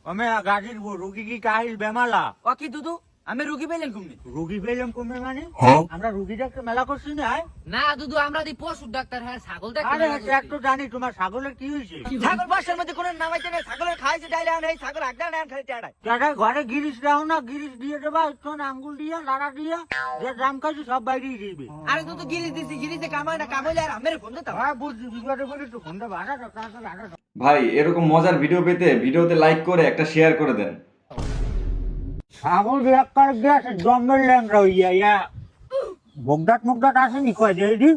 અમે આ ગાડી রুগী কি কাহিল বেমালা ও কি দুদু আমি রুগী পেলেন কুমনি রুগী পেলাম কমে মানে আমরা রুগী ডাক্তার মেলা করছি না না দুদু আমরা দি পশু ডাক্তার হ্যাঁ ছাগল আরে ডাক্তার একটু জানি তোমার ছাগলের কি হয়েছে ছাগল বাসার মধ্যে কোন নামাইতে না ছাগলের খাইছে ডাইলে আনে এই ছাগল আগদা না খালি টাড়ায় টাটা ঘরে গিরিশ দাও না গিরিশ দিয়ে দেবা একটু আঙ্গুল দিয়া লাড়া দিয়া যে জাম খাইছে সব বাইরেই দিবে আরে দুদু গিরিজ দিছি গিরিজে কামায় না কামাইলে আর আমের ফোন দিতাম হ্যাঁ বুঝছি বিপদে বলে একটু ফোনটা বাড়া ভাই এরকম মজার ভিডিও পেতে ভিডিওতে লাইক করে একটা শেয়ার করে দেন। ছাগল একবার গেছে জঙ্গল ল্যাংরা হইয়া ইয়া বগদাট মুগদাট আসেনি কয় দিদি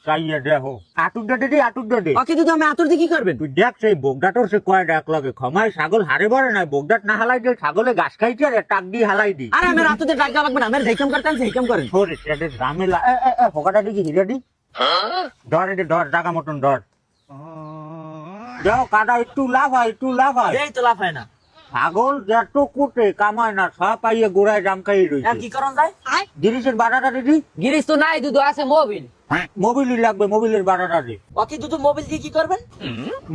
চাইয়া দেখো আটুর ডাটে দি আটুর ডাটে ও কি দুদু আমি আতুর দিয়ে কি করবেন তুই দেখ সেই বগদাটর সে কয় ডাক লাগে ক্ষমায় ছাগল হারে বড়ে নাই বগদাট না হালাই দিয়ে ছাগলে ঘাস খাইছে আর টাক দিয়ে হালাই দি আরে আমার আতুতে ডাকা লাগবে না আমার যেইকাম করতাম সেইকাম করেন সরে সেটা ঝামেলা ফোকাটা দিকে হিরে দি ধর এটি ধর জাগা মতন ধর যাও কাটা একটু লাভ হয় একটু লাভ হয় এই তো লাভ হয় না ছাগল যত কুটে কামায় না সব পাইয়ে গোড়ায় জাম খাই আর রয়েছে কি করন যায় জিনিসের বাটাটা দিদি গিরিজ তো নাই দুদু আছে মোবিল মোবিলই লাগবে মোবিলের বাটাটা দি ও কি দুদু মোবিল দিয়ে কি করবেন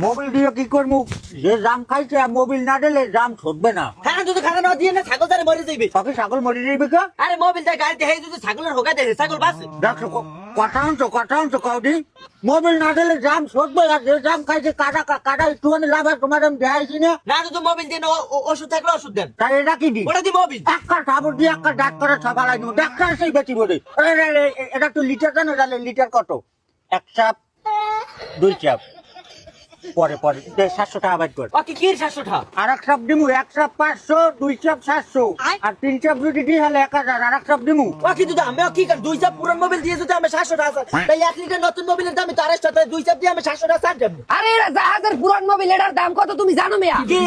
মোবিল দিয়ে কি করবো যে জাম খাইছে আর মোবিল না দিলে জাম ছুটবে না হ্যাঁ দুদু খানা না দিয়ে না ছাগল তারে মরে যাইবে সকে ছাগল মরে যাইবে কা আরে মোবিল দিয়ে গাড়িতে হেই দুদু ছাগলের হোগা দেয় ছাগল বাসে দেখো কথা অংশ কাউদি মোবিল না দিলে জাম ছুটবে আর যে জাম খাইছে কাটা কাটা একটুখানি লাভ হয় তোমার আমি দেখাইছি না না দুদু মোবিল দিয়ে না ওষুধ থাকলে ওষুধ দেন তাই এটা কি দি ওটা দি মোবিল একটা সাবর দিয়ে একটা ডাক করে সকালে দিব ডাক্তার সেই বেশি বলে এটা তো লিটার জানো জানে লিটার কত এক চাপ দুই চাপ পরে পরে 700 টাকা বাইর কর ও কি 700 টাকা আর এক চাপ দিমু এক চাপ 500 দুই চাপ 700 আর তিন চাপ যদি দি হলে 1000 আর এক চাপ দিমু ও কি দুদু আমি কি কর দুই চাপ পুরান মোবিল দিয়ে যদি আমি 700 টাকা তাই 1 লিটার নতুন মোবিলের দাম তো 250 টাকা দুই চাপ দিয়ে আমি 700 টাকা ছাড় দেব আরে এরা জাহাজের পুরান মোবিল এটার দাম কত তুমি জানো মিয়া? কি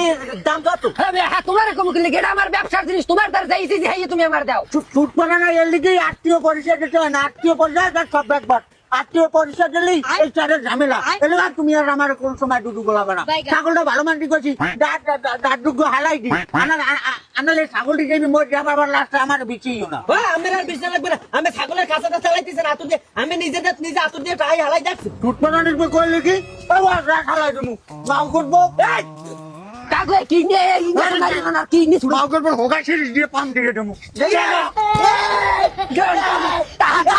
দাম কত হ্যাঁ তোমার এরকম করলে এটা আমার ব্যবসার জিনিস তোমার তার যাইছি যে হাইয়ে তুমি আমার দাও। ছুট পড়া না এর লিগে আত্মীয় পরিচয় দিতে হয় না আত্মীয় পরিচয় তার সব একবার আত্মীয় পরিচয় দিলেই এই চারের ঝামেলা এলে আর তুমি আর আমার কোন সময় দুদু গোলাবে না ছাগলটা ভালো মানটি করছি দাঁত দুগো হালাই দি আনালে ছাগলটি যাইবি মোর যাবার লাস্টে আমার বিচিও না ও আমার আর বিছনা লাগবে না আমি ছাগলের কাছাটা চালাইতেছেন আতুর দিয়ে আমি নিজে আতুর দিয়ে টাই হালাই যাচ্ছি ছুট পড়া নিবে কইলে কি হালাই দিমু মাও করবো কাগজ কিনে ইঞ্জার মারি না কিনে শুনো মাও করবো হোগা সিরিজ দিয়ে পাম দিয়ে দেবো দাদা